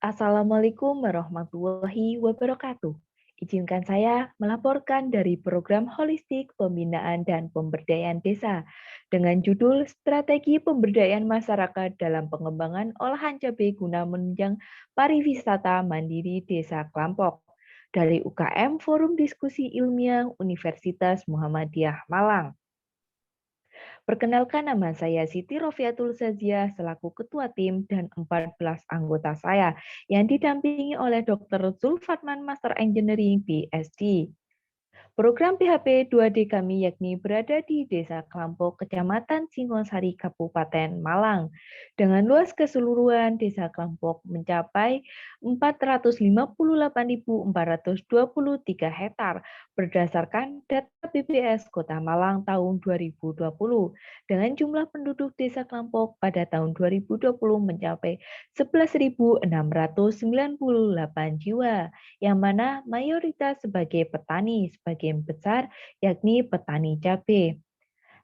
Assalamualaikum warahmatullahi wabarakatuh. Izinkan saya melaporkan dari program holistik pembinaan dan pemberdayaan desa dengan judul Strategi Pemberdayaan Masyarakat dalam Pengembangan Olahan Cabai guna Menunjang Pariwisata Mandiri Desa Klampok dari UKM Forum Diskusi Ilmiah Universitas Muhammadiyah Malang. Perkenalkan, nama saya Siti Rofiatul Saziah selaku Ketua Tim dan 14 anggota saya yang didampingi oleh Dr. Zulfatman Master Engineering PhD. Program PHP 2D kami yakni berada di Desa Klampok, Kecamatan Singosari, Kabupaten Malang. Dengan luas keseluruhan Desa Klampok mencapai 458.423 hektar berdasarkan data BPS Kota Malang tahun 2020. Dengan jumlah penduduk Desa Klampok pada tahun 2020 mencapai 11.698 jiwa, yang mana mayoritas sebagai petani, sebagian besar yakni petani cabai.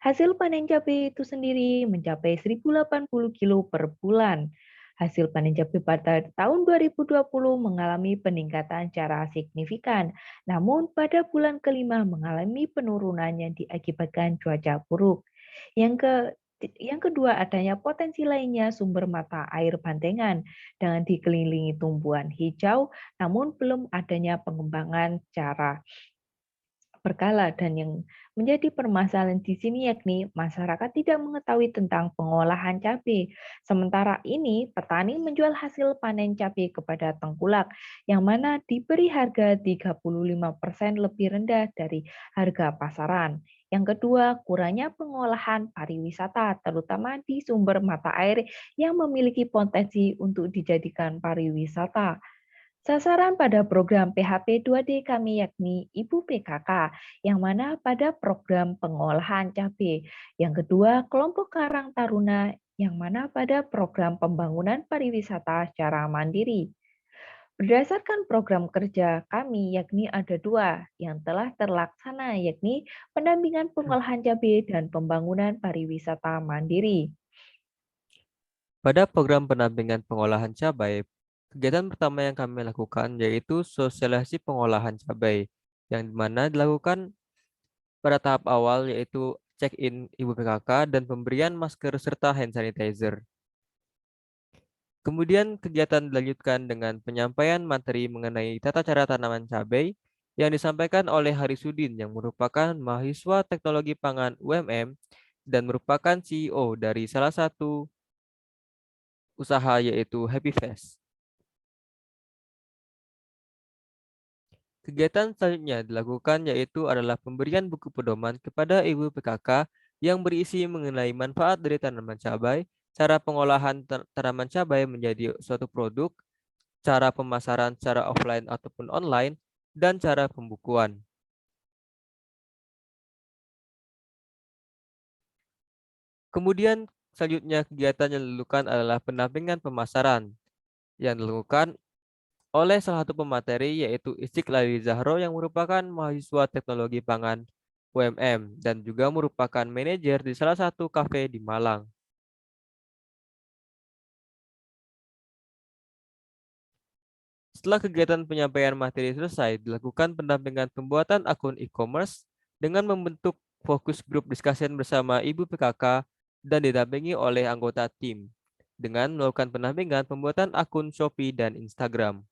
Hasil panen cabai itu sendiri mencapai 1.080 kilo per bulan. Hasil panen cabai pada tahun 2020 mengalami peningkatan secara signifikan, namun pada bulan kelima mengalami penurunan yang diakibatkan cuaca buruk. Yang ke yang kedua, adanya potensi lainnya sumber mata air bantengan dengan dikelilingi tumbuhan hijau, namun belum adanya pengembangan secara berkala, dan yang menjadi permasalahan di sini yakni masyarakat tidak mengetahui tentang pengolahan cabai. Sementara ini, petani menjual hasil panen cabai kepada tengkulak yang mana diberi harga 35% lebih rendah dari harga pasaran. Yang kedua, kurangnya pengolahan pariwisata, terutama di sumber mata air yang memiliki potensi untuk dijadikan pariwisata. Sasaran pada program PHP 2D kami yakni Ibu PKK, yang mana pada program pengolahan cabai. Yang kedua, kelompok Karang Taruna, yang mana pada program pembangunan pariwisata secara mandiri. Berdasarkan program kerja kami, yakni ada dua yang telah terlaksana, yakni pendampingan pengolahan cabai dan pembangunan pariwisata mandiri. Pada program pendampingan pengolahan cabai, kegiatan pertama yang kami lakukan yaitu sosialisasi pengolahan cabai, yang dimana dilakukan pada tahap awal yaitu check-in Ibu PKK dan pemberian masker serta hand sanitizer. Kemudian kegiatan dilanjutkan dengan penyampaian materi mengenai tata cara tanaman cabai yang disampaikan oleh Harisudin yang merupakan mahasiswa teknologi pangan UMM dan merupakan CEO dari salah satu usaha yaitu Happy Fest. Kegiatan selanjutnya dilakukan yaitu adalah pemberian buku pedoman kepada ibu PKK yang berisi mengenai manfaat dari tanaman cabai, cara pengolahan tanaman cabai menjadi suatu produk, cara pemasaran secara offline ataupun online, dan cara pembukuan. Kemudian selanjutnya kegiatan yang dilakukan adalah pendampingan pemasaran yang dilakukan oleh salah satu pemateri yaitu Istiqlal Zahro yang merupakan mahasiswa teknologi pangan UMM dan juga merupakan manajer di salah satu kafe di Malang. Setelah kegiatan penyampaian materi selesai, dilakukan pendampingan pembuatan akun e-commerce dengan membentuk fokus grup discussion bersama Ibu PKK dan didampingi oleh anggota tim dengan melakukan pendampingan pembuatan akun Shopee dan Instagram.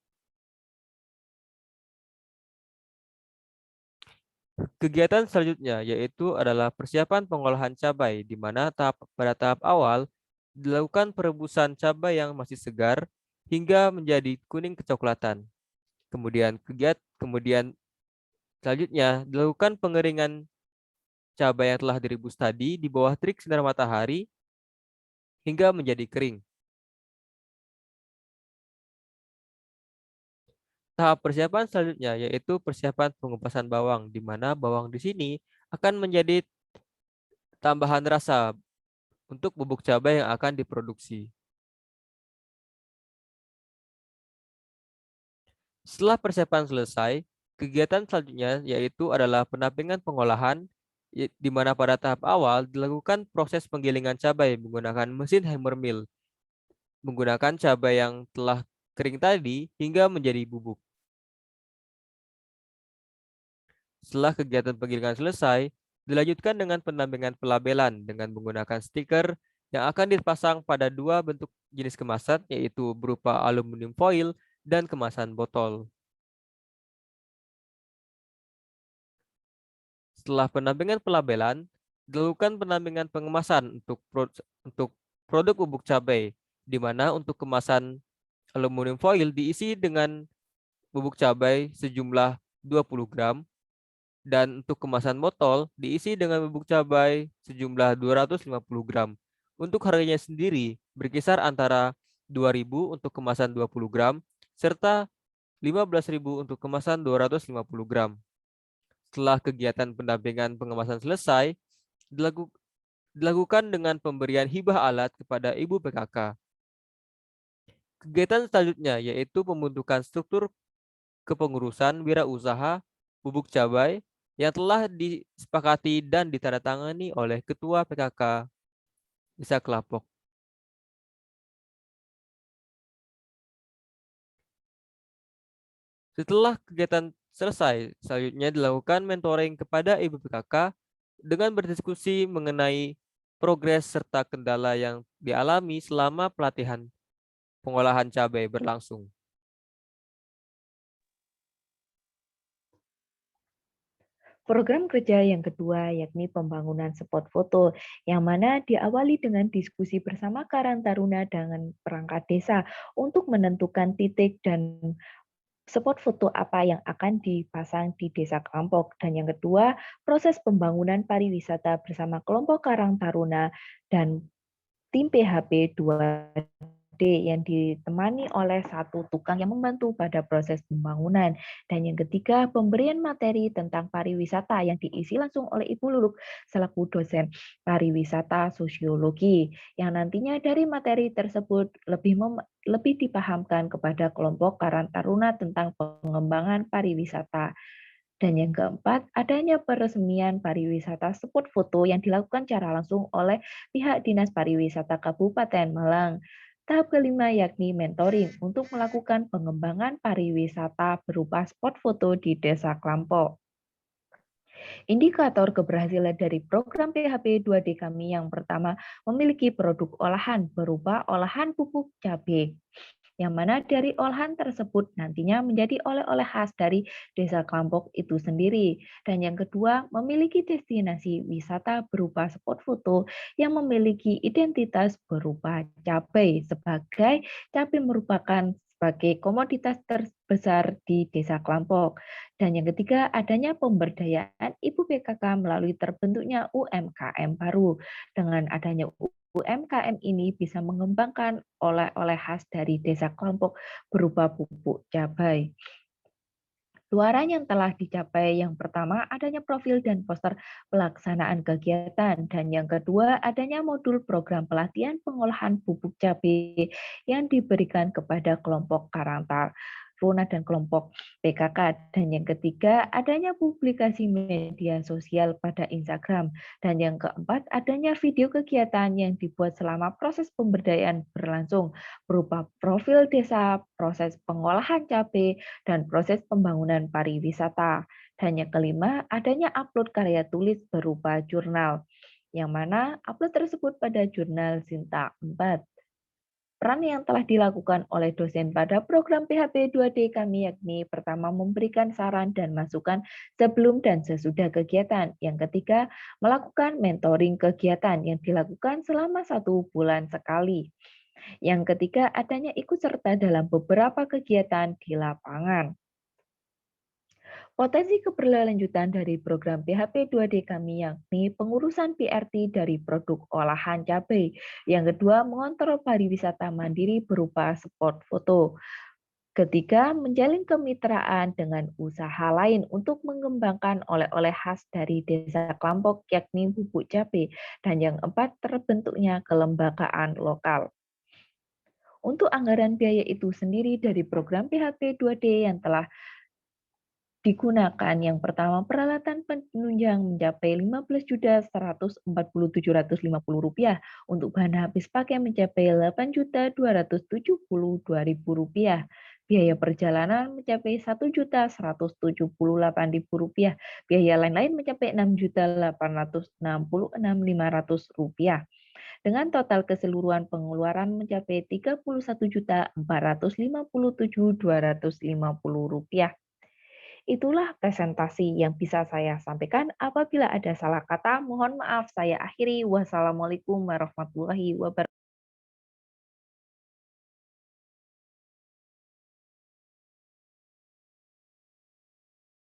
Kegiatan selanjutnya yaitu adalah persiapan pengolahan cabai, di mana pada tahap awal dilakukan perebusan cabai yang masih segar hingga menjadi kuning kecoklatan. Kemudian selanjutnya dilakukan pengeringan cabai yang telah direbus tadi di bawah terik sinar matahari hingga menjadi kering. Tahap persiapan selanjutnya yaitu persiapan pengupasan bawang, di mana bawang di sini akan menjadi tambahan rasa untuk bubuk cabai yang akan diproduksi. Setelah persiapan selesai, kegiatan selanjutnya yaitu adalah pendampingan pengolahan, di mana pada tahap awal dilakukan proses penggilingan cabai menggunakan mesin hammer mill, menggunakan cabai yang telah kering tadi hingga menjadi bubuk. Setelah kegiatan penggilingan selesai, dilanjutkan dengan pendampingan pelabelan dengan menggunakan stiker yang akan dipasang pada dua bentuk jenis kemasan, yaitu berupa aluminium foil dan kemasan botol. Setelah pendampingan pelabelan, dilakukan pendampingan pengemasan untuk produk bubuk cabai, di mana untuk kemasan aluminium foil diisi dengan bubuk cabai sejumlah 20 gram, dan untuk kemasan botol diisi dengan bubuk cabai sejumlah 250 gram. Untuk harganya sendiri berkisar antara 2.000 untuk kemasan 20 gram, serta 15.000 untuk kemasan 250 gram. Setelah kegiatan pendampingan pengemasan selesai, dilaku- dilakukan dengan pemberian hibah alat kepada Ibu PKK. Kegiatan selanjutnya yaitu pembentukan struktur kepengurusan wirausaha bubuk cabai yang telah disepakati dan ditandatangani oleh Ketua PKK Desa Kelapok. Setelah kegiatan selesai, selanjutnya dilakukan mentoring kepada Ibu PKK dengan berdiskusi mengenai progres serta kendala yang dialami selama pelatihan pengolahan cabai berlangsung. Program kerja yang kedua yakni pembangunan spot foto, yang mana diawali dengan diskusi bersama Karang Taruna dengan perangkat desa untuk menentukan titik dan spot foto apa yang akan dipasang di Desa Kelampok. Dan yang kedua, proses pembangunan pariwisata bersama kelompok Karang Taruna dan tim PHP 2D yang ditemani oleh satu tukang yang membantu pada proses pembangunan. Dan yang ketiga, pemberian materi tentang pariwisata yang diisi langsung oleh Ibu Luluk selaku dosen pariwisata sosiologi, yang nantinya dari materi tersebut lebih dipahamkan kepada kelompok Karang Taruna tentang pengembangan pariwisata. Dan yang keempat, adanya peresmian pariwisata spot foto yang dilakukan secara langsung oleh pihak Dinas Pariwisata Kabupaten Malang. Tahap kelima yakni mentoring untuk melakukan pengembangan pariwisata berupa spot foto di Desa Klampo. Indikator keberhasilan dari program PHP 2D kami yang pertama memiliki produk olahan berupa olahan pupuk cabai, yang mana dari olahan tersebut nantinya menjadi oleh-oleh khas dari Desa Kelampok itu sendiri. Dan yang kedua, memiliki destinasi wisata berupa spot foto yang memiliki identitas berupa cabai, sebagai cabai merupakan sebagai komoditas terbesar di Desa Kelampok. Dan yang ketiga, adanya pemberdayaan Ibu PKK melalui terbentuknya UMKM baru. Dengan adanya UMKM ini bisa mengembangkan oleh-oleh khas dari Desa Kelompok berupa pupuk cabai. Luaran yang telah dicapai yang pertama adanya profil dan poster pelaksanaan kegiatan, dan yang kedua adanya modul program pelatihan pengolahan pupuk cabai yang diberikan kepada kelompok Karang Taruna dan kelompok PKK, dan yang ketiga adanya publikasi media sosial pada Instagram, dan yang keempat adanya video kegiatan yang dibuat selama proses pemberdayaan berlangsung berupa profil desa, proses pengolahan cabai, dan proses pembangunan pariwisata. Dan yang kelima, adanya upload karya tulis berupa jurnal, yang mana upload tersebut pada jurnal Sinta 4. Peran yang telah dilakukan oleh dosen pada program PHP 2D kami yakni pertama memberikan saran dan masukan sebelum dan sesudah kegiatan. Yang ketiga, melakukan mentoring kegiatan yang dilakukan selama 1 bulan sekali. Yang ketiga, adanya ikut serta dalam beberapa kegiatan di lapangan. Potensi keberlanjutan dari program PHP 2D kami yakni pengurusan PRT dari produk olahan cabai. Yang kedua, mengontrol pariwisata mandiri berupa spot foto. Ketiga, menjalin kemitraan dengan usaha lain untuk mengembangkan oleh-oleh khas dari Desa Kelampok yakni bubuk cabai. Dan yang empat, terbentuknya kelembagaan lokal. Untuk anggaran biaya itu sendiri dari program PHP 2D yang telah Digunakan yang pertama peralatan penunjang mencapai Rp15.147.550, untuk bahan habis pakai mencapai Rp8.272.000, biaya perjalanan mencapai Rp1.178.000, biaya lain-lain mencapai Rp6.866.500. Dengan total keseluruhan pengeluaran mencapai Rp34.457.250. Itulah presentasi yang bisa saya sampaikan. Apabila ada salah kata, mohon maaf. Saya akhiri. Wassalamualaikum warahmatullahi wabarakatuh.